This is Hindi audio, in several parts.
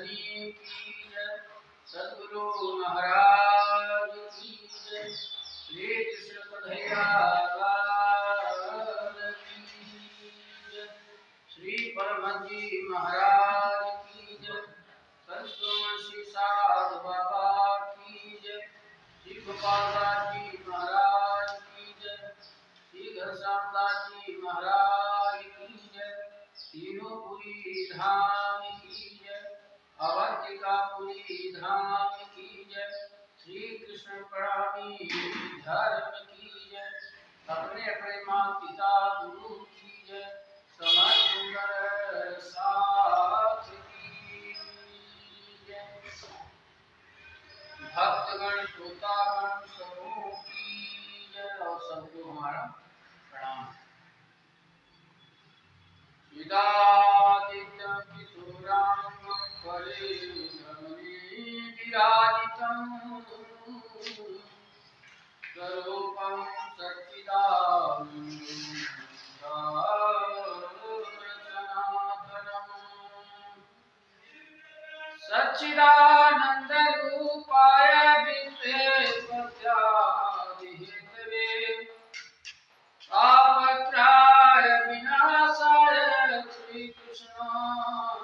जननी की जय, सद्गुरु महाराज की जय, श्री कृष्ण कन्हैया लाल की जय, श्री परमहंस जी महाराज की जय, संतों श्री साधु बाबा की जय, श्री गोपाल दास जी महाराज की जय, श्री घनश्याम दास जी महाराज की जय, तीनों पुरी धाम की जय, अवंतिकापुरी धाम की जय, श्री कृष्ण प्रणामी धर्म की जय, अपने अपने माता पिता गुरु की जय, समाज सुंदर साथ की जय, भक्तगण श्रोतागण सबों की जय और सबको हमारा प्रणाम। विदादितं किशोरां परिभ्रमणे विराजितं स्वरूपं सच्चिदानन्दरूपाय विश्वेश्वरादिहेतवे तापत्राय विनाशाय श्रीकृष्णाय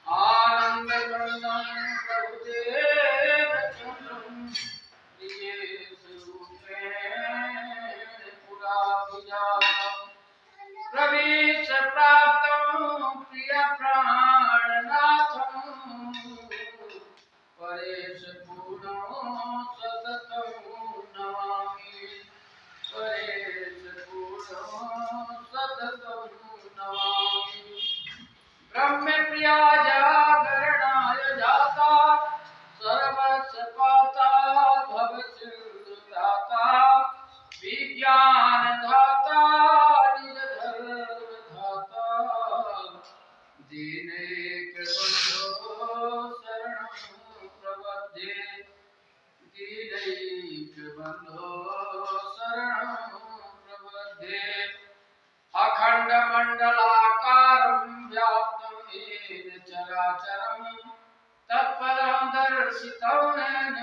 आनन्दगणं प्रभुदेव चन्द्रं प्रियेशरूपेण पुराभिजातं प्रवेश प्राप्तं प्रियप्राणनाथं परेश पूर्णं सततं नमामि, परेश पूर्णं सततं नमामि। ब्रह्मप्रिया जागरणाय जाता सर्वस्य पाता भवसिन्धुदाता विज्ञानदाता निजधर्मधाता दीनैकबन्धो शरणं प्रपद्ये, दीनैकबन्धो शरणं प्रपद्ये। अखण्डमण्डलाकारं व्याप्तं येन चराचरं तत्पदं दर्शितं येन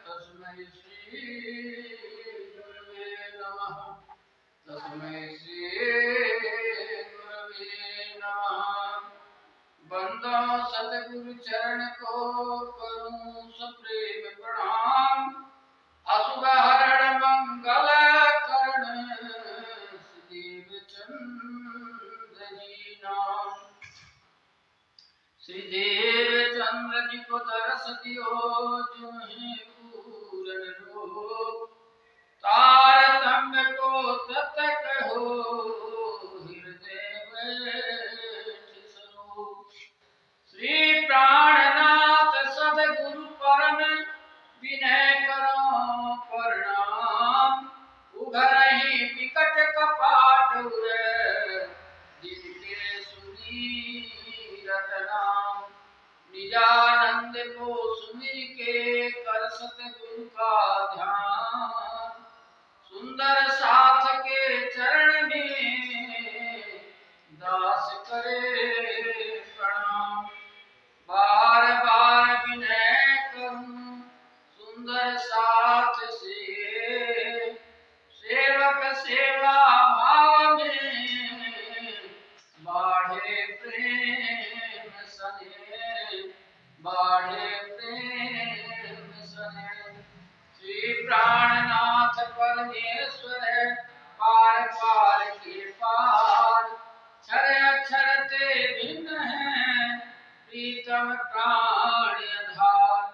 तस्मै श्री गुरवे नमः, तस्मै श्री गुरवे नमः। बंदो सतगुरु चरण को करूं सप्रेम प्रणाम, अशुभ हरण मंगल करण श्रीदेव चंद्र जी नाम। श्रीदेव चंद्र जी को दरस दियो जिन्हें पूरन रूप, तारतम्य को तत कहो हृदय बैठ स्वरूप। श्री प्राणनाथ सद्गुरु परम विनय करो प्रणाम, उघरहि विकट कपाट उरे जिनके सुनीरत नाम। निजानंद को सुमिर के कर सतगुरु का ध्यान, सुंदर साथ के चरण में दास करे प्रणाम। बार बार विनय करूं सुंदर साथ से, सेवक सेवा भाव में बाढ़े प्रेम सने, बाढ़े प्रेम सने। श्री प्राणनाथ परमेश्वर पार पार के पार, क्षर अक्षर ते भिन्न है प्रीतम प्राण आधार।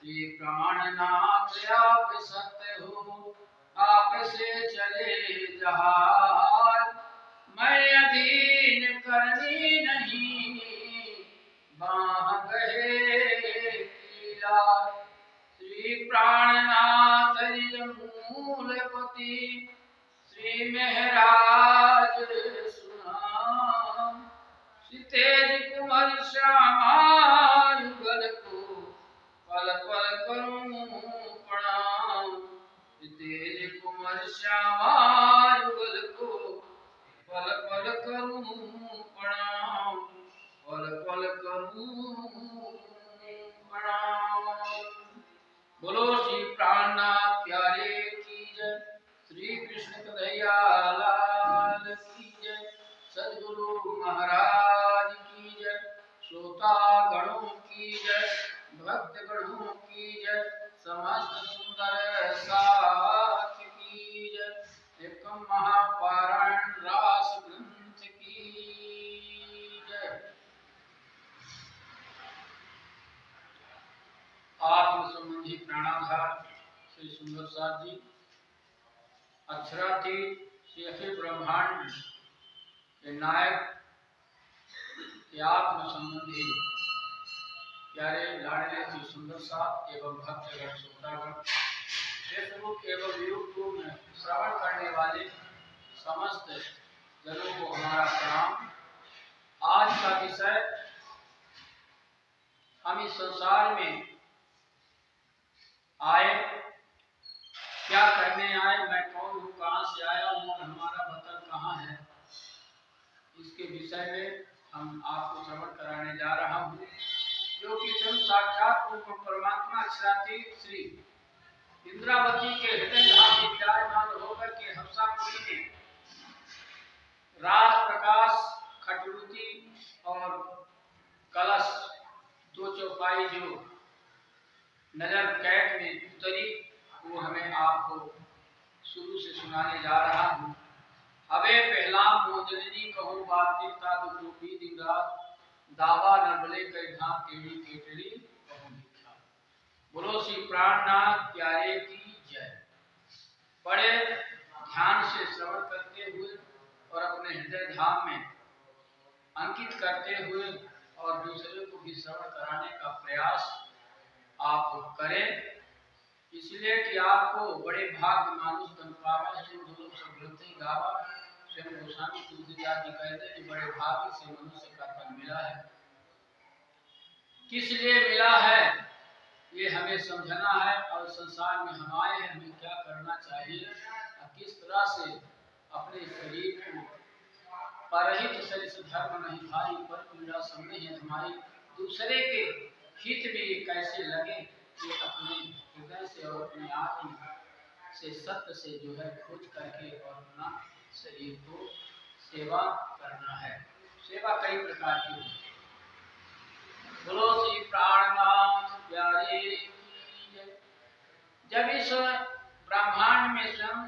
श्री प्राणनाथ आप सत्य हो, आप से चले जहाज, मैं अधीन करनी नहीं बाह गहे की लाज। श्री प्राणनाथ निज मूलपति श्री महराज सुनाम, तेज कुमार श्यामा युगल को पल पल करूं प्रणाम। तेज संबंधी प्राणाधार श्री सुंदर साथ जी, अक्षरातीत शेखे ब्रह्मांड के नायक के आत्म संबंधी प्यारे लाडले श्री सुंदर साथ एवं भक्तगण श्रोतागण, फेसबुक एवं यूट्यूब में श्रवण करने वाले समस्त जनों को हमारा प्रणाम। आज का विषय, हम इस संसार में आए, क्या करने आए, मैं कौन हूँ, कहाँ से आया हूँ और हमारा वतन कहाँ है, इसके विषय में हम आपको श्रवण कराने जा रहा हूँ, जो कि स्वयं साक्षात पूर्ण परमात्मा अक्षरातीत श्री इंद्रावती के हृदय धाम में विराजमान होकर के हंसापुरी में राज प्रकाश खटरुति और कलश दो चौपाई जो नजर कैद में उतरी, वो हमें आपको शुरू से सुनाने जा रहा हूँ। हवे पहला मोजनी कहूँ बात देता दुखरूपी दिन रात, दावा नरबले कई धाम केड़ी केटड़ी कहूँ लिखा। बोलो श्री प्राणनाथ प्यारे की जय। बड़े ध्यान से श्रवण करते हुए और अपने हृदय धाम में अंकित करते हुए और दूसरे को भी श्रवण कराने का प्रयास आप करें, इसलिए कि आपको बड़े भाग्य मानुष बन पावे। गावा स्वयं गोस्वामी तुलसीदास जी कहते हैं कि बड़े भाग्य से मनुष्य का तन मिला है। किस लिए मिला है ये हमें समझना है, और संसार में हम आए हैं, हमें क्या करना चाहिए और किस तरह से अपने शरीर को परहित शरीर से धर्म नहीं भाई पर पीड़ा समझे है हमारी, दूसरे के हित में ये कैसे लगे, ये अपने हृदय से और अपने आत्मा से सत्य से जो है खोज करके और अपना शरीर को सेवा करना है। सेवा कई प्रकार की है। बोलो श्री प्राणनाथ प्यारे की जय। जब इस ब्रह्मांड में स्वयं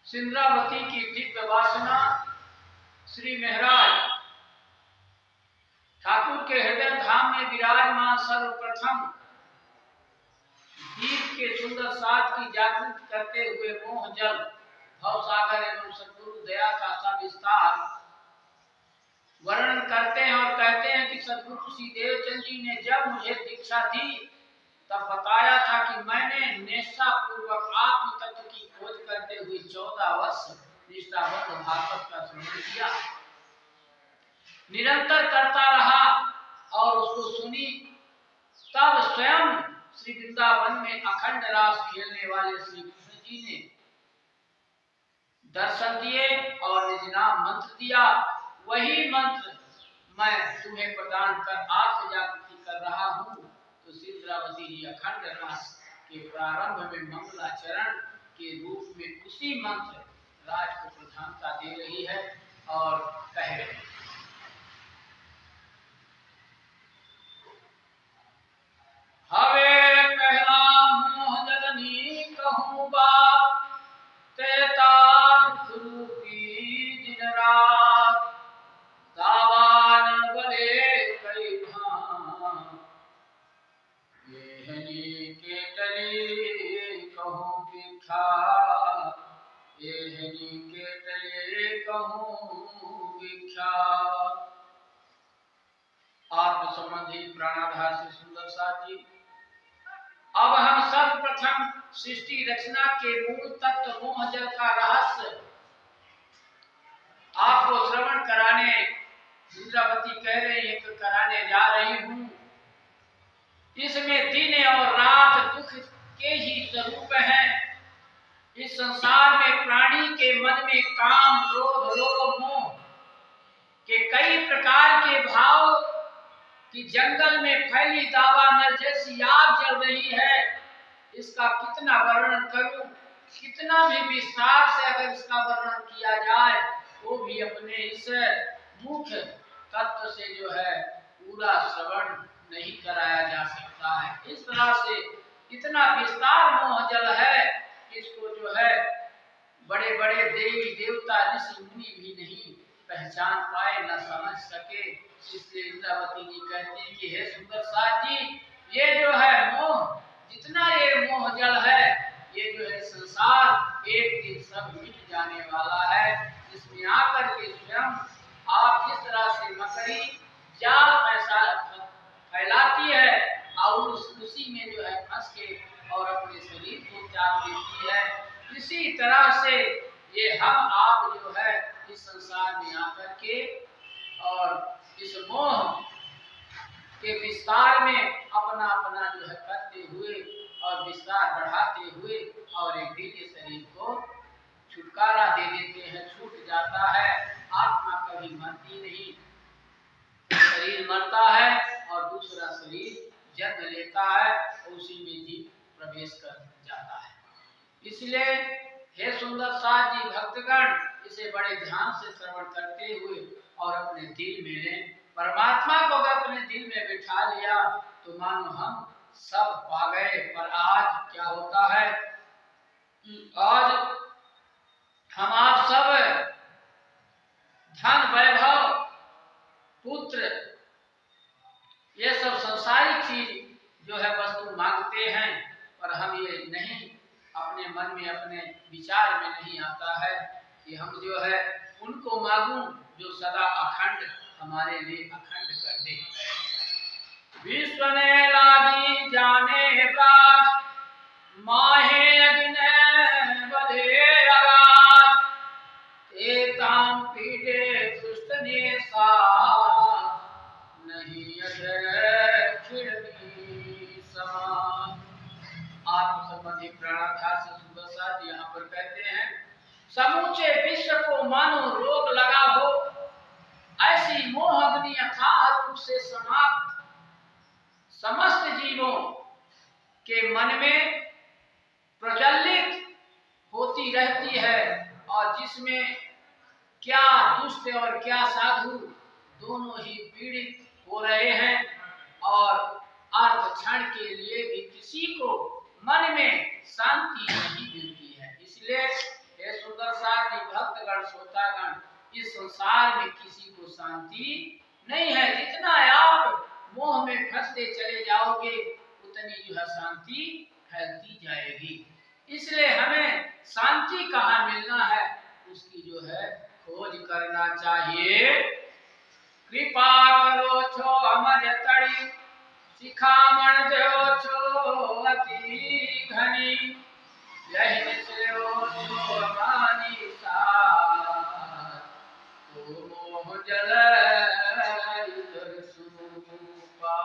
इंद्रावती की दिव्य वासना श्री महाराज ठाकुर के हृदय धाम में विराजमान सर्वप्रथम दीप के सुंदर साथ की जागृत करते हुए मोह जल भव सागर एवं सद्गुरु दया का सविस्तार वर्णन करते हैं और कहते हैं कि सद्गुरु श्री देवचंद जी ने जब मुझे दीक्षा दी तब बताया था कि मैंने निष्ठा पूर्वक आत्म तत्व की खोज करते हुए 14 वर्ष निष्ठाबद्ध भागवत का श्रवण किया, निरंतर करता रहा और उसको सुनी। तब स्वयं श्री वृंदावन में अखंड रास खेलने वाले श्री कृष्ण जी ने दर्शन दिए और निज नाम मंत्र दिया। वही मंत्र मैं तुम्हें प्रदान कर आत्म जागृति कर रहा हूँ। तो श्री इंद्रावती जी अखंड रास के प्रारंभ में मंगलाचरण के रूप में उसी मंत्र राज को प्रधानता दे रही है और कह रही है, हवे पहला मोह जलनी कहूँ बाप तेता रूपी दिन रात, दावान बले कई भां येहनी के तले कहूँ बिखा, येहनी के तले कहूँ बिखा। आत्म संबंधी प्राणाधार से सुंदर साथ जी, अब हम सर्वप्रथम सृष्टि रचना के मूल तत्व मोह जल का रहस्य आपको श्रवण कराने इंद्रावती कह रही है कि कराने जा रही हूँ। इसमें दिन और रात दुख के ही स्वरूप हैं। इस संसार में प्राणी के मन में काम क्रोध लोभ मोह के कई प्रकार के भाव की जंगल में फैली दावा नल जैसी आग जल रही है। इसका कितना वर्णन करूं, कितना भी विस्तार से अगर इसका वर्णन किया जाए वो भी अपने इस मुख्य तत्व से जो है पूरा श्रवण नहीं कराया जा सकता है। इस तरह से इतना विस्तार मोह जल है, इसको जो है बड़े बड़े देवी देवता ऋषि मुनि भी नहीं पहचान पाए, न समझ सके। इसलिए इंद्रावती जी कहती हैं कि हे सुंदर साथ जी, ये जो है इसी तरह से ये हम आप जो है इस संसार में आकर के और इस मोह के विस्तार में अपना अपना जो है करते हुए और विस्तार बढ़ाते हुए और एक दिन ये शरीर को छुटकारा दे देते हैं, छूट जाता है। आत्मा कभी मरती नहीं, शरीर मरता है और दूसरा शरीर जन्म लेता है, उसी में जीव प्रवेश कर जाता है। इसलिए हे सुंदर साथ जी भक्तगण, इसे बड़े ध्यान से श्रवण करते हुए और अपने दिल में लें। परमात्मा को अगर अपने दिल में बिठा लिया तो मानो हम सब पा गए। पर आज क्या होता है, आज हम आप सब धन वैभव पुत्र ये सब संसारिक चीज जो है वस्तु मांगते हैं, पर हम ये नहीं अपने मन में अपने विचार में नहीं आता है कि हम जो है उनको मांगूं जो सदा अखंड हमारे लिए अखंड कर दे। विश्व ने लागी जाने प्राग, माहे अग्नि बले अगाध, एताम पीड़े दुष्ट ने सा, नहीं अजर खिड़की समान। आत्म संबंधी प्राणाध्याय से सुंदर साथ यहाँ पर कहते हैं, समूचे विश्व को मानो रोग लगा हो, ऐसी मोह अग्नि अथाह रूप से समाप्त समस्त जीवों के मन में प्रज्वलित होती रहती है, और जिसमें क्या दुष्ट और क्या साधु दोनों ही पीड़ित हो रहे हैं, और अर्ध क्षण के लिए भी किसी को मन में शांति नहीं मिलती है। इसलिए हे सुंदर साथी भक्तगण श्रोतागण, इस संसार में किसी को शांति नहीं है। जितना आप मोह में फंसते चले जाओगे उतनी जो है शांति फैलती जाएगी। इसलिए हमें शांति कहाँ मिलना है, उसकी जो है खोज करना चाहिए। कृपा करो छो अमर तड़ी, शिखामण जो छो अति घनी, यही निश्चयो छो मानी सार, तो मोह जलय उदर सुरूपा।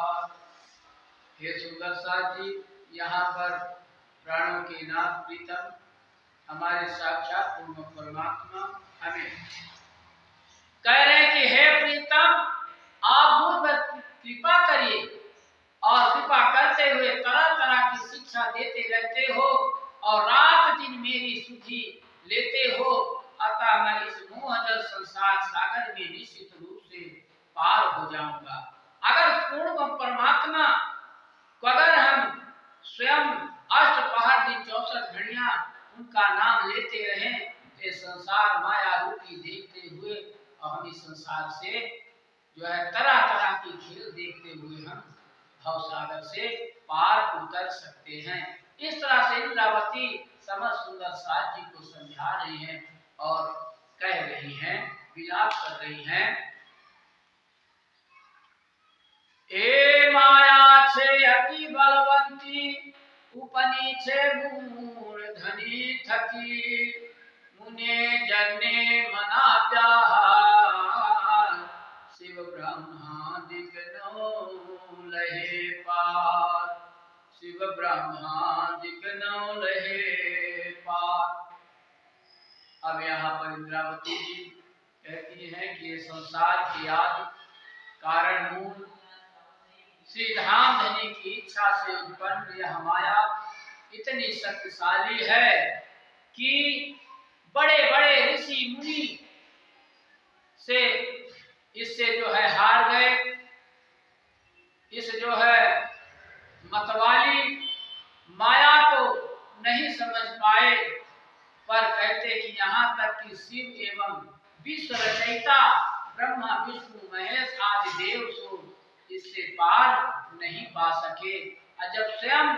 हे सुंदर साथी, यहाँ पर प्राणों के नाथ प्रीतम हमारे साक्षात पूर्ण परमात्मा हमें कह रहे हैं कि हे प्रीतम, आप मुझ पर कृपा करिए, और कृपा करते हुए तरह तरह की शिक्षा देते रहते हो और रात दिन मेरी सुधि लेते हो, अतः मैं इस मोहजल संसार सागर में निश्चित रूप से पार हो जाऊंगा। अगर पूर्ण परमात्मा को अगर हम स्वयं अष्ट पहर दिन 64 घड़ियां उनका नाम लेते रहें, ये संसार माया रूपी देखते हुए और हम इस संसार से जो है तरह तरह की खेल देखते हुए हम भवसागर से पार उतर सकते हैं। इस तरह से इंद्रावती समस्त सुंदर साथ जी को समझा रही हैं और कह रही हैं, विलाप कर रही हैं। ए माया छे अति बलवंती, उपनी छे मूल धनी थकी, मुने जने मना प्यार, शिव ब्रह्मा दिगनो लहे पार, शिव ब्रह्मा दिगनो लहे पार। अब यहाँ पर इंद्रावती जी कहती हैं कि ये संसार की आदि कारण मूल श्री धाम धनी की इच्छा से उत्पन्न यह माया इतनी शक्तिशाली है कि बड़े बड़े ऋषि मुनि से इससे जो है हार गए। इस जो है मतवाली माया को नहीं समझ पाए, पर कहते कि यहाँ तक कि शिव एवं विश्व रचयिता ब्रह्मा विष्णु महेश आदि देव सो इससे पार नहीं पा सके। और जब स्वयं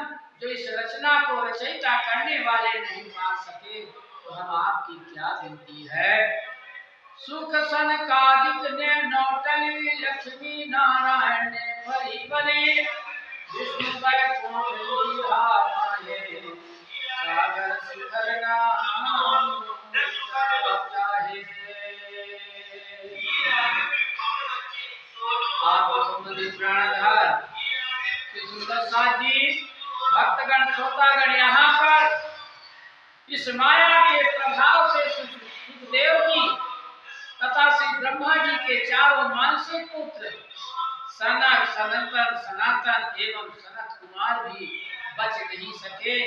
जो इस रचना को रचयिता करने वाले नहीं पा सके तो हम आपकी क्या विनती है। सुख सनकादिक ने नौटली, लक्ष्मी नारायण ने परी बली, विष्णु वैकुंठ लीला माहे, सागर शिखर नाम सुंदरसा जी, भक्तगण, श्रोतागण, यहाँ पर इस माया के प्रभाव से सुखदेव जी तथा श्री ब्रह्मा जी के चारों मानसिक पुत्र सनक, सनंदन, सनातन एवं सनत कुमार भी बच नहीं सके।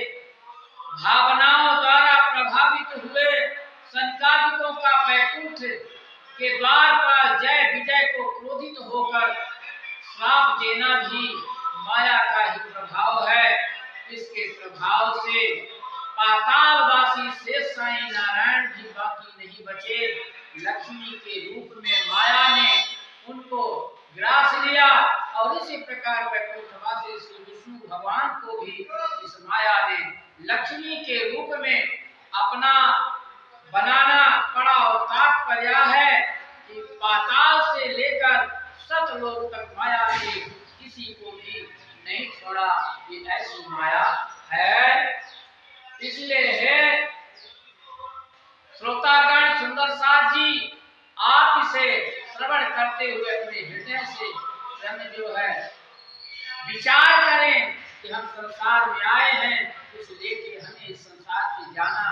भावनाओं द्वारा प्रभावित हुए संकादिकों का बैकुंठ के द्वार पर जय विजय को क्रोधित होकर श्राप देना भी माया का ही प्रभाव है। इसके प्रभाव से पातालवासी शेष साईं नारायण भी बाकी नहीं बचे। लक्ष्मी के रूप में माया ने उनको ग्रास लिया और इसी प्रकार वैकुंठवासी श्री विष्णु भगवान को भी इस माया ने लक्ष्मी के रूप में अपना बनाना पड़ा। और तात्पर्य है कि पाताल से लेकर सतलोक तक माया ने किसी को भी नहीं छोड़ा। ये ऐसी माया है। इसलिए है श्रोतागण, सुंदरसा जी, आप इसे श्रवण करते हुए अपने हृदय से स्वयं जो है विचार करें कि हम संसार में आए हैं, इसलिए कि हमें इस संसार से जाना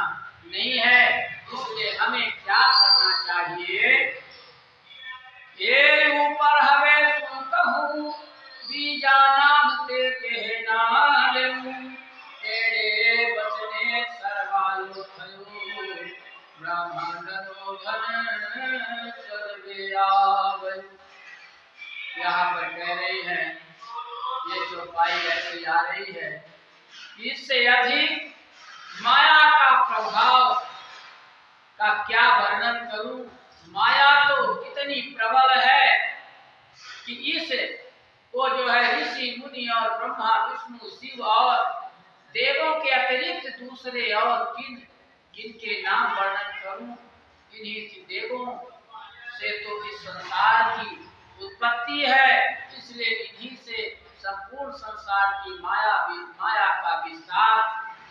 नहीं है। इसलिए हमें क्या करना चाहिए? ये ऊपर हमें सुन कहूँ बीजा नाम ते कहना लेऊं, तेरे बचने सर्वालो थयो ब्रह्मांड रोधन सर्वे आवै। यहाँ पर कह रही है, ये चौपाई ऐसी आ रही है, इससे अधिक माया का प्रभाव का क्या वर्णन करूं। माया तो इतनी प्रबल है कि इस वो जो है ऋषि मुनि और ब्रह्मा विष्णु शिव और देवों के अतिरिक्त दूसरे और किनके नाम वर्णन करूं। इन्हीं देवों से तो इस संसार की उत्पत्ति है, इसलिए इन्हीं से संपूर्ण संसार की माया का विस्तार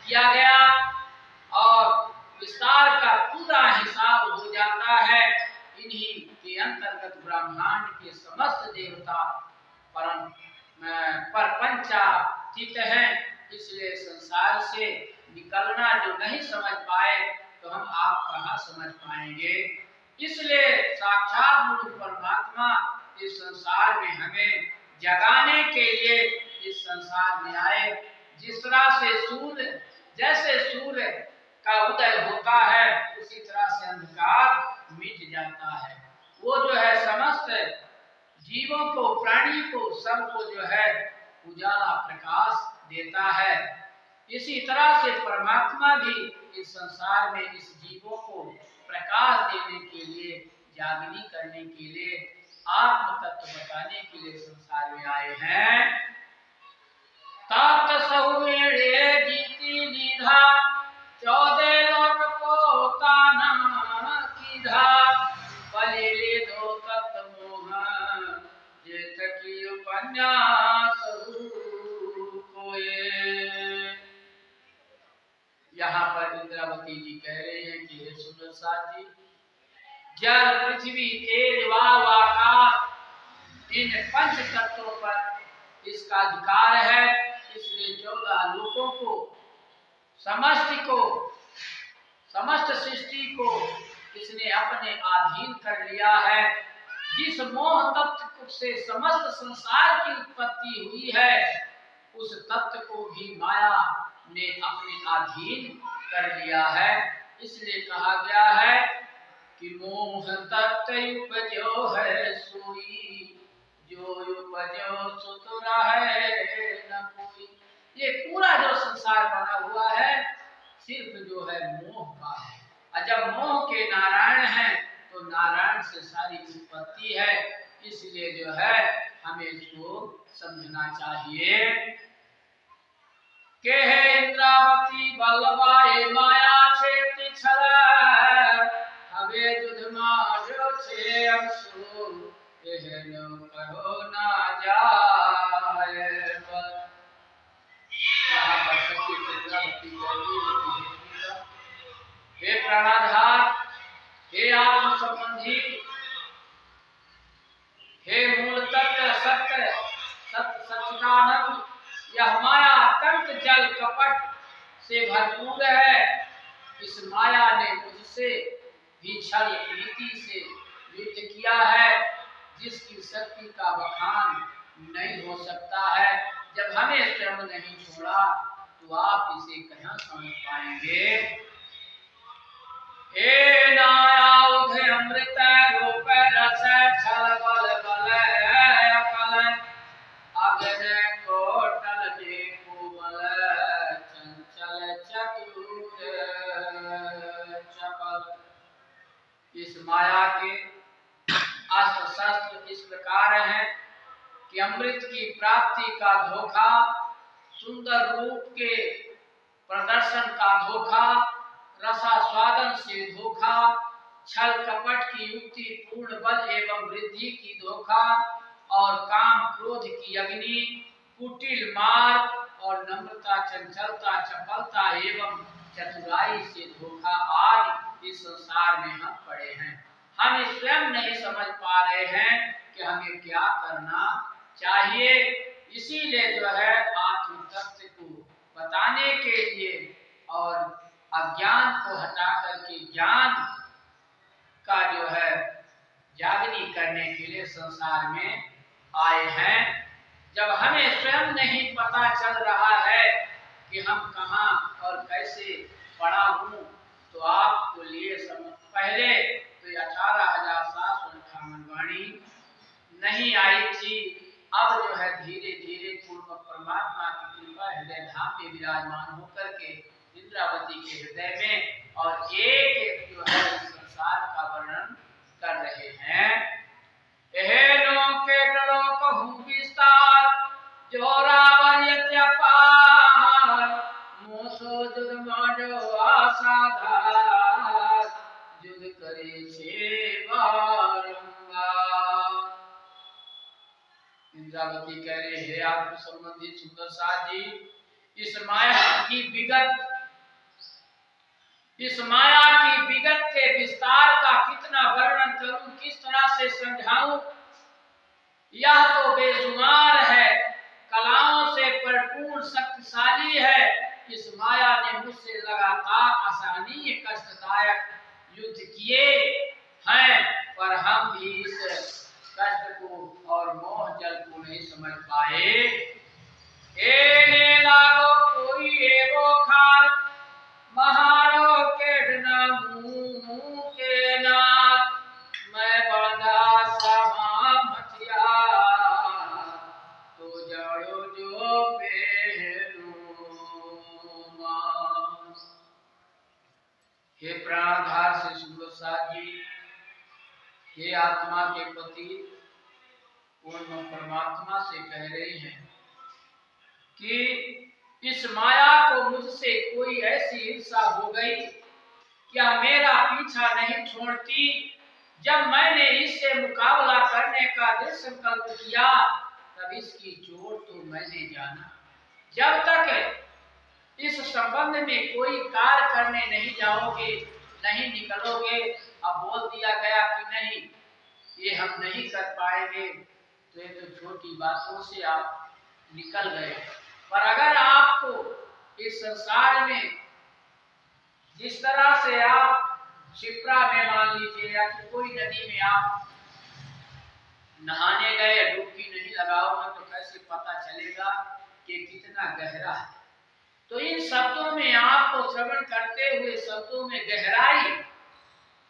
किया गया और विस्तार का पूरा हिसाब हो जाता है। इन्हीं के अंतर्गत ब्रह्मांड के समस्त देवता परपंचातीत हैं। इसलिए संसार से निकलना जो नहीं समझ पाए तो हम आप कहाँ समझ पाएंगे। इसलिए साक्षात मूल परमात्मा इस संसार में हमें जगाने के लिए इस संसार में आए। जिस तरह से जैसे सूर्य का उदय होता है, उसी तरह से अंधकार मिट जाता है। वो जो है समस्त जीवों को, प्राणी को, सबको जो है उजाला प्रकाश देता है। इसी तरह से परमात्मा भी इस संसार में इस जीवों को प्रकाश देने के लिए, जागनी करने के लिए, आत्म तत्व बताने के लिए संसार में आए हैं। तत् सहुमेड़े जीती निधा 14 लोक को ताना कीधा, बलिले दो तत्व मोह जेत की उपन्यास कोये। यहाँ पर इंद्रावती जी कह रहे हैं कि हे सुंदरसा जी, जल, पृथ्वी, तेज, वायु, आकाश, इन पंच तत्वों पर इसका अधिकार है। इसलिए 14 लोकों को, समस्त सृष्टि को इसने अपने अधीन कर लिया है। जिस मोह तत्व से समस्त संसार की उत्पत्ति हुई है, उस तत्व को भी माया ने अपने अधीन कर लिया है। इसलिए कहा गया है कि मोह तत्व उपजो है सोई, जो उपजो सुत रहे न कोई। ये पूरा जो संसार बना हुआ है सिर्फ जो है मोह का है। और जब मोह के नारायण हैं तो नारायण से सारी उत्पत्ति है। इसलिए जो है हमें इसको समझना चाहिए। के हे इंद्रावती बल्लभाए माया छेति छल, हवे जुध मारो छे अंशु, एहनो कहो ना जाए बल। यहाँ पर सखी इंद्रावती बोली, हे प्राणाधार, हे आत्म संबंधी, हे मूल तत्व सत्य सच्चिदानंद, यह माया अत्यंत जल कपट से भरपूर है। इस माया ने मुझसे भी छल नीति से युद्ध किया है, जिसकी शक्ति का बखान नहीं हो सकता है। जब हमें स्वयं नहीं छोड़ा तो आप इसे कहाँ समझ पाएंगे। ए नायाउघ अमृत रूप रस छल बल बल अकल अग्न कोटल जे कुबल चंचल चतुर चपल। इस माया के अस्त्र शस्त्र इस प्रकार हैं कि अमृत की प्राप्ति का धोखा, सुंदर रूप के प्रदर्शन का धोखा, रसास्वादन से धोखा, छल कपट की युक्ति पूर्ण बल एवं वृद्धि की धोखा और काम क्रोध की अग्नि, कुटिल मार्ग और नम्रता चंचलता चपलता एवं चतुराई से धोखा आदि इस संसार में हम पड़े हैं। हम स्वयं नहीं समझ पा रहे हैं कि हमें क्या करना चाहिए। इसीलिए जो है आत्म तत्व को बताने के लिए और अज्ञान को हटा करके ज्ञान का जो है जागनी करने के लिए संसार में आए हैं। जब हमें स्वयं नहीं पता चल रहा है कि हम कहाँ और कैसे पड़ा हूँ, तो आपको लिए पहले तो 18,758 वाणी नहीं आई थी। अब जो है धीरे धीरे पूर्ण परमात्मा की कृपा हृदय धाम में विराजमान होकर के इंद्रावती के हृदय में और एक एक जो है संसार का वर्णन कर रहे हैं। एहेनो केटलो कहूँ विस्तार जो रावण यत्यपार मोसो जुद माजो आसाधार जुद करे छे बारंबार। इंद्रावती कह रहे हैं आत्म संबंधी सुंदर साथ जी, इस माया की विगत के विस्तार का कितना वर्णन करूं, किस तरह से समझाऊं। यह तो बेशुमार है, कलाओं से भरपूर शक्तिशाली है। इस माया ने मुझसे लगातार असहनीय कष्टदायक युद्ध किए हैं, पर हम भी इस कष्ट को और मोह जल को नहीं समझ पाए। ए लागो कोई एवो खाल महारो केडना मुंह के नाल मैं बांधा समा मथिया तो जड़ो जो पहलू मान। हे प्राणधार से सुंदर जी, हे आत्मा के पति पूर्ण परमात्मा से कह रही हैं कि इस माया को मुझसे कोई ऐसी ईर्षा हो गई, क्या मेरा पीछा नहीं छोड़ती। जब मैंने इससे मुकाबला करने का दृढ़ संकल्प किया, तब इसकी चोट तो मैंने जाना। जब तक इस संबंध में कोई कार्य करने नहीं जाओगे, नहीं निकलोगे, अब बोल दिया गया कि नहीं ये हम नहीं कर पाएंगे, तो ये तो छोटी बातों से आप निकल गए। पर अगर आपको इस संसार में जिस तरह से आप शिप्रा में मान लीजिए या कोई नदी में आप नहाने गए, डुबकी नहीं लगाओगे तो कैसे पता चलेगा कि कितना गहरा है। तो इन शब्दों में आपको श्रवण करते हुए शब्दों में गहराई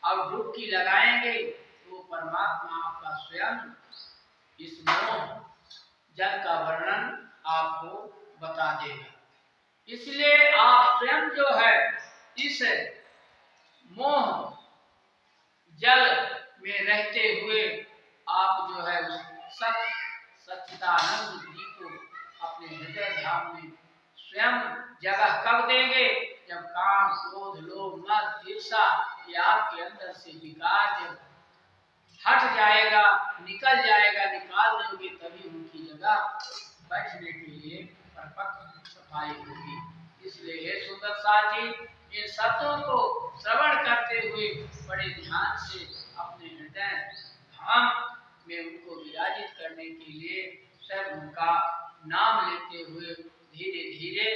और डुबकी लगाएंगे तो परमात्मा आपका स्वयं इस मोह जल का वर्णन आपको बता देगा। इसलिए आप स्वयं जो है इस मोह जल में रहते हुए आप जो है उस सच्चिदानंद जी को अपने हृदय धाम में स्वयं जगह कब देंगे, जब काम क्रोध लोभ मद ईर्षा ये आपके अंदर से विकार जब हट जाएगा, निकल जाएगा, निकाल देंगे, तभी उनकी जगह बैठने के लिए परिपक्व सफाई होगी। इसलिए हे सुंदर साथी, इन शब्दों को श्रवण करते हुए बड़े ध्यान से अपने हृदय धाम में उनको विराजित करने के लिए सब उनका नाम लेते हुए धीरे धीरे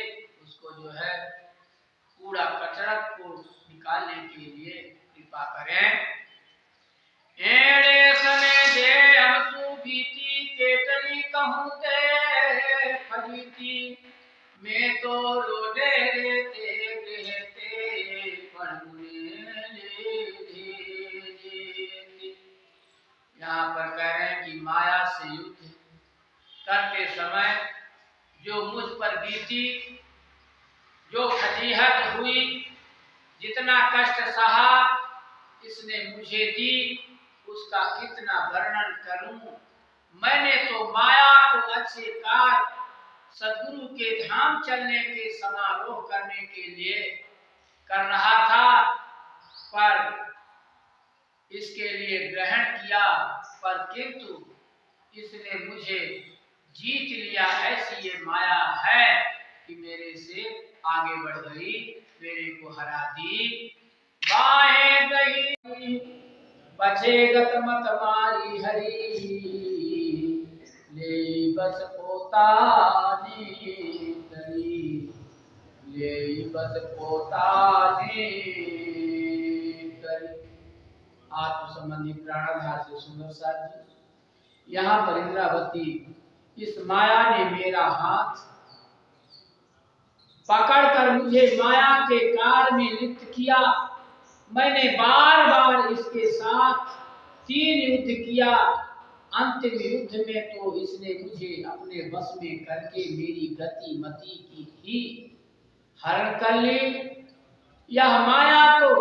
उसको जो है कूड़ा कचरा को निकालने के लिए कृपा करें। एड़े सने दे हमसु बीती केतली कहूँ ते फजीती मैं तो रोडे रेते रहते पढ़ने ले। यहाँ पर कह रहे हैं कि माया से युद्ध करते समय जो मुझ पर बीती, जो फजीहत हुई, जितना कष्ट सहा इसने मुझे दी, उसका कितना वर्णन करूं। मैंने तो माया को अच्छे कार सद्गुरु के धाम चलने के समारोह करने के लिए कर रहा था, पर इसके लिए ग्रहण किया, पर किंतु इसने मुझे जीत लिया। ऐसी ये माया है कि मेरे से आगे बढ़ गई, मेरे को हरा दी। बाहें गई बचेगत मत मारी हरी, ले बस पोताने करी, ले बस पोताने करी। आत्म संबंधी प्राणाधार से सुंदर साथ जी। यहाँ पर इंद्रावती इस माया ने मेरा हाथ पकड़कर मुझे माया के कार में लिप्त किया। मैंने बार बार इसके साथ 3 युद्ध किया। अंतिम युद्ध में तो इसने मुझे अपने बस में करके मेरी गति मति की ही हरण कर ली। यह माया तो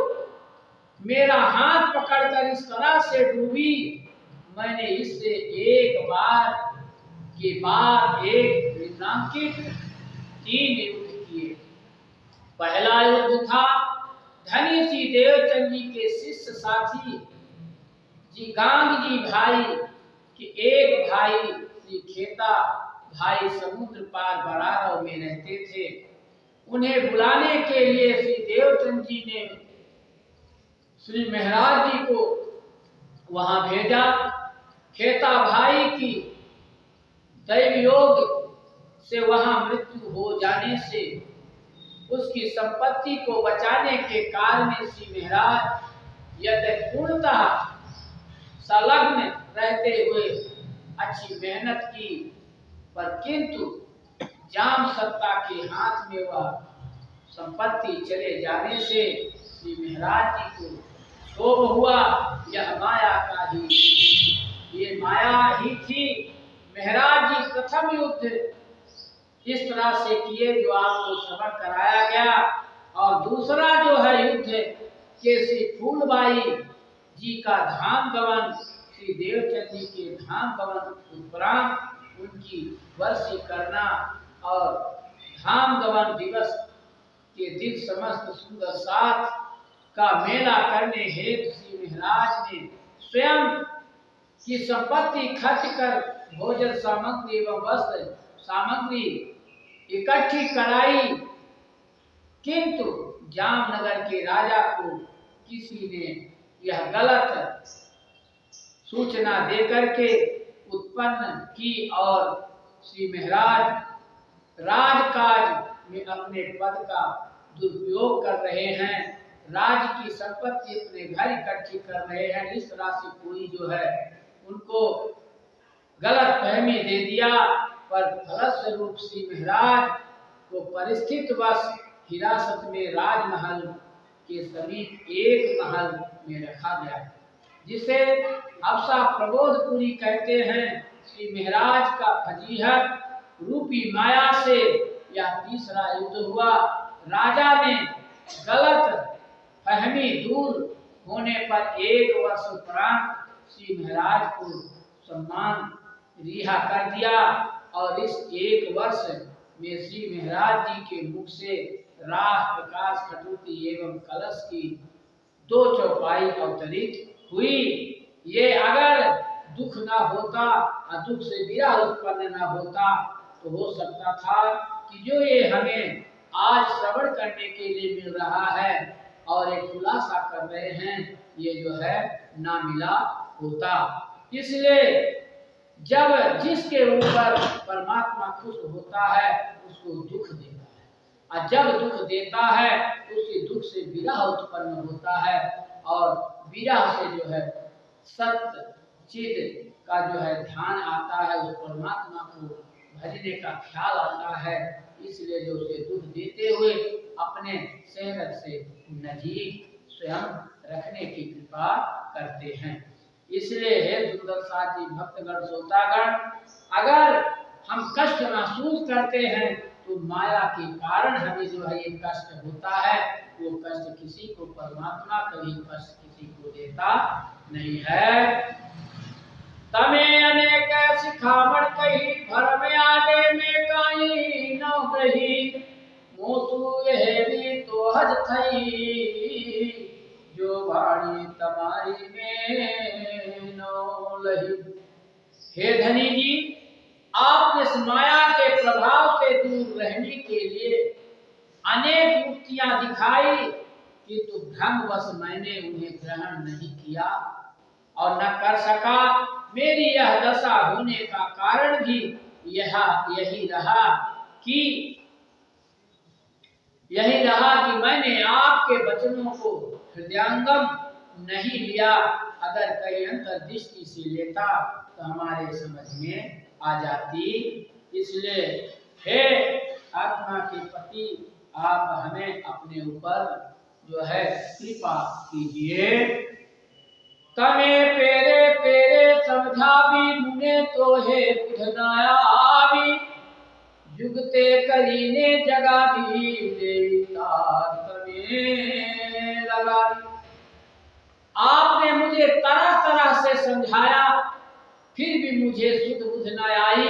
मेरा हाथ पकड़कर इस तरह से डूबी, मैंने इससे एक बार के बाद एक निम्नांकित 3 युद्ध किए। पहला युद्ध था धनी सी देवचंद जी के शिष्य साथी जी गांग जी भाई कि एक भाई श्री खेता भाई समुद्र पार बरारव में रहते थे। उन्हें बुलाने के लिए श्री देवचंद जी ने श्री महाराज जी को वहां भेजा। खेता भाई की दैवयोग से वहां मृत्यु हो जाने से उसकी संपत्ति को बचाने के कारण श्री महाराज यदि पूर्णतः संलग्न रहते हुए अच्छी मेहनत की, पर किंतु जाम सत्ता के हाथ में वह संपत्ति चले जाने से श्री महाराज जी को क्षोभ हुआ। यह माया का ही, ये माया ही थी। महाराज जी प्रथम युद्ध इस तरह से किए जो आपको श्रवण कराया गया, और दूसरा जो है युद्ध के श्री फूलबाई जी का धाम गमन, श्री देवचंद जी के धाम गमन उपरांत उनकी वर्षी करना और धाम गमन दिवस के दिन समस्त सुंदर साथ का मेला करने हेतु श्री महाराज ने स्वयं की संपत्ति खर्च कर भोजन सामग्री एवं वस्त्र सामग्री इकट्ठी कराई, किंतु जामनगर के राजा को किसी ने यह गलत सूचना देकर के उत्पन्न की और श्री महाराज राजकाज में अपने पद का दुरुपयोग कर रहे हैं, राज्य की संपत्ति अपने घर इकट्ठी कर रहे हैं। इस राशि कोई जो है उनको गलत फहमी दे दिया, पर फलस्वरूप श्री महाराज को परिस्थित वश हिरासत में राजमहल के समीप एक महल में रखा गया, जिसे अवसा प्रबोधपुरी कहते हैं। श्री महाराज का फजीहत रूपी माया से यह तीसरा युद्ध हुआ। राजा ने गलत फहमी दूर होने पर 1 वर्ष उपरांत श्री महाराज को सम्मान रिहा कर दिया, और इस 1 वर्ष में श्री महाराज जी के मुख से राह प्रकाश कटुती एवं कलश की 2 चौपाई अवतरित हुई। ये अगर दुख ना होता और दुख से विरह उत्पन्न ना होता तो हो सकता था कि जो ये हमें आज श्रवण करने के लिए मिल रहा है और एक खुलासा कर रहे हैं, ये जो है ना मिला होता। इसलिए जब जिसके ऊपर परमात्मा खुश होता है उसको दुख देता है, और जब दुख देता है उसी दुख से विरह उत्पन्न होता है, और विरह से जो है सत्य चित का जो है ध्यान आता है, उस परमात्मा को भजने का ख्याल आता है। इसलिए जो उसे दुख देते हुए अपने सेहत से नजीक स्वयं रखने की कृपा करते हैं। इसलिए हे दुर्दशा जी भक्तगण श्रोतागण, अगर हम कष्ट महसूस करते हैं तो माया के कारण हमें जो है ये कष्ट होता है। वो कष्ट किसी को परमात्मा कभी कष्ट किसी को देता नहीं है। तमे अनेक सिखावण कही भर में आगे में काई न रही, मोसु यह भी तो हज थई, जो वाणी तुम्हारी में नो लही। हे धनी जी, आप इस माया के प्रभाव से दूर रहने के लिए अनेक युक्तियां दिखाई, किंतु भ्रमवश मैंने उन्हें ग्रहण नहीं किया और न कर सका। मेरी यह दशा होने का कारण भी यही रहा कि मैंने आपके वचनों को हृदयंगम नहीं लिया। अगर कई अंतर्दृष्टि से लेता तो हमारे समझ में आ जाती। इसलिए हे आत्मा के पति, आप हमें अपने ऊपर जो है कृपा कीजिए। तमे पेरे पेरे समझावी, मुने तो है बुधनाया आवी, जुगते करीने जगावी, देवता तमे लगावी। आपने मुझे तरह तरह से समझाया, फिर भी मुझे सुध बुध न आई।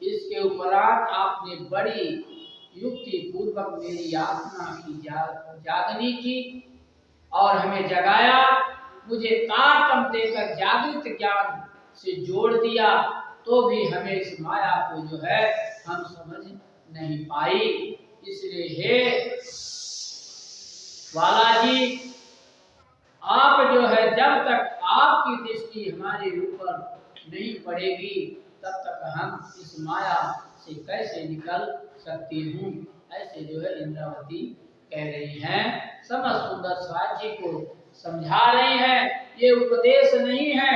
इसके उपरांत आपने बड़ी युक्ति पूर्वक मेरी आत्मा की जागनी की और हमें जगाया, मुझे तारतम देकर जागृत ज्ञान से जोड़ दिया, तो भी हमें इस माया को जो है हम समझ नहीं पाई। इसलिए हे बालाजी, आप जो है जब तक आपकी दृष्टि हमारे ऊपर नहीं पड़ेगी तब तक हम इस माया से कैसे निकल सकती हूँ। ऐसे जो है इंद्रावती कह रही हैं, समस्त सुंदर स्वाजी को समझा रही हैं। ये उपदेश नहीं है,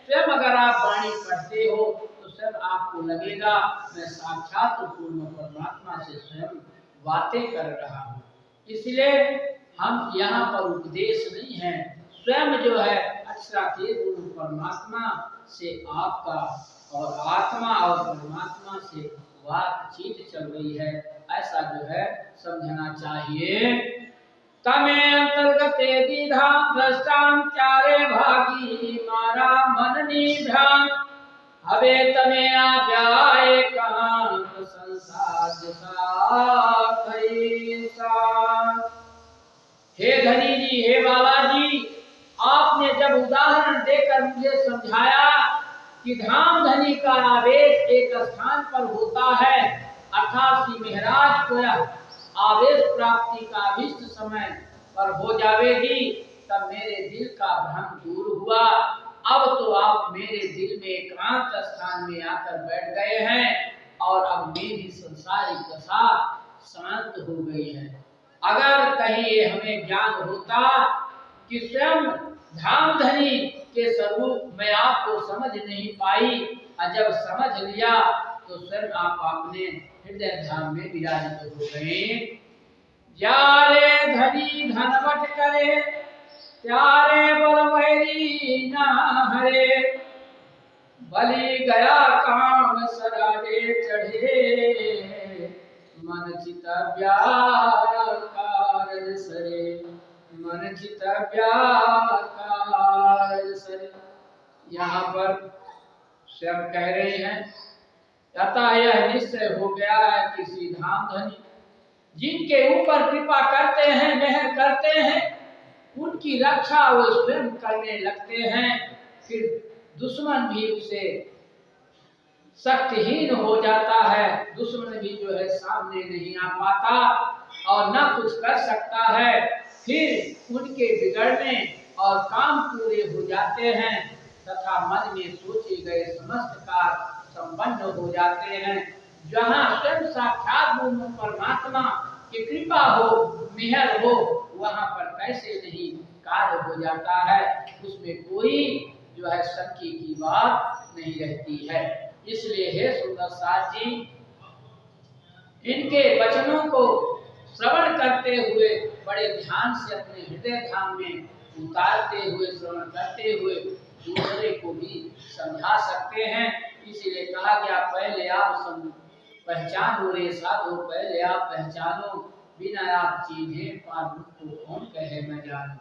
स्वयं अगर आप वाणी पढ़ते हो तो स्वयं आपको लगेगा मैं साक्षात पूर्ण परमात्मा से स्वयं बातें कर रहा हूँ। इसलिए हम यहाँ पर उपदेश नहीं है, स्वयं जो है अक्षरातीत गुरु परमात्मा से आपका और आत्मा और परमात्मा से बातचीत चल रही है, ऐसा जो है समझना चाहिए। तमे अंतर्गत दीधा दृष्टान चारे भागी, मारा मन निभ्यान, हवे तमे आज्ञाए कांत संसार जसा कैसा। हे धनी जी, हे बालाजी, आपने जब उदाहरण देकर मुझे समझाया कि धाम धनी का आवेश एक स्थान पर होता है, अर्थात श्री महाराज को आवेश प्राप्ति का अभिष्ट समय पर हो जावेगी, तब मेरे दिल का भ्रम दूर हुआ। अब तो आप मेरे दिल में एकांत स्थान में आकर बैठ गए हैं और अब मेरी संसारिक दशा शांत हो गई है। अगर कहीं ये हमें ज्ञान होता कि स्वयं धाम धनी के स्वरूप मैं आपको समझ नहीं पाई, और जब समझ लिया तो स्वयं आप अपने हृदय धाम में विराजित हो गए। जारे धनी धनवट करे, प्यारे बलवैरी ना हरे, बलि गया काम सरागे चढ़े, मन चित व्याकार सरे, मन चित व्याकार सरे। यहाँ पर स्वयं कह रहे हैं, अतः यह निश्चय हो गया है कि श्री धाम धनी जिनके ऊपर कृपा करते हैं, मेहर करते हैं, उनकी रक्षा वो स्वयं करने लगते हैं। फिर दुश्मन भी उसे शक्तिहीन हो जाता है, दुश्मन भी जो है सामने नहीं आ पाता और न कुछ कर सकता है। फिर उनके बिगड़ने और काम पूरे हो जाते हैं। तथा मन में सोचे गए समस्त कार्य संपन्न हो जाते हैं। जहाँ स्वयं साक्षात परमात्मा की कृपा हो, मेहर हो, वहाँ पर कैसे नहीं कार्य हो जाता है, उसमें कोई जो है शंका की बात नहीं रहती है। इसलिए हे सुंदर साथ जी, इनके वचनों को श्रवण करते हुए बड़े ध्यान से अपने हृदय धाम में उतारते हुए, श्रवण करते हुए दूसरे को भी समझा सकते हैं। इसीलिए कहा गया पहले आप पहचानो रे साधो, पहले आप पहचानो, बिना आप चीन्हे पारुख को कौन कहे मैं जानूं।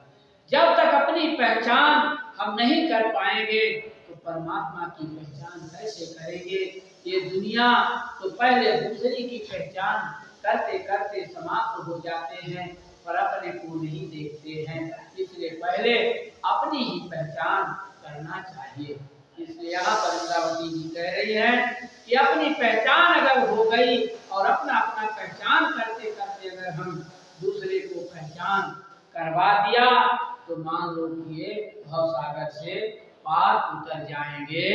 जब तक अपनी पहचान हम नहीं कर पाएंगे तो परमात्मा की पहचान कैसे करेंगे। ये दुनिया तो पहले दूसरे की पहचान करते करते समाप्त हो जाते हैं, पर अपने को नहीं देखते हैं। इसलिए पहले अपनी ही पहचान करना चाहिए। इसलिए यहाँ पर इंद्रावती जी कह रही है कि अपनी पहचान अगर हो गई और अपना अपना पहचान करते करते अगर हम दूसरे को पहचान करवा दिया तो मान लो कि ये भवसागर से पार उतर जाएंगे।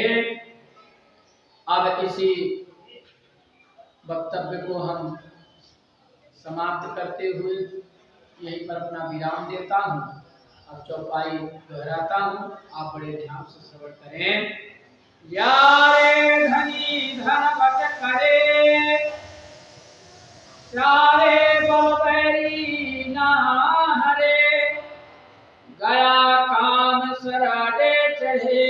अब इसी वक्तव्य को हम समाप्त करते हुए यहीं पर अपना विराम देता हूँ। अब चौपाई दोहराता हूँ, आप बड़े ध्यान से श्रवण करें। यारे धनी धन बच करे, चारे बलबैरी ना हरे, गया काम सराडे चढ़े,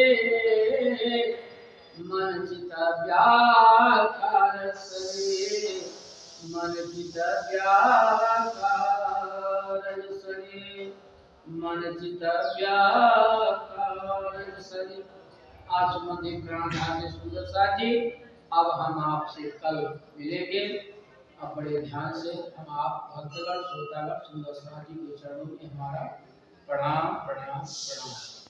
मन चिता व्याकार सरे, मन चिता व्याकार सरे, मन चिता व्याकार सरे। आज मंदिर प्राण सुंदर साथी, अब हम आपसे कल मिलेंगे। अब बड़े ध्यान से हम आप भक्तगण श्रोतागण सुंदर साथी के चरणों में हमारा प्रणाम प्रणाम प्रणाम।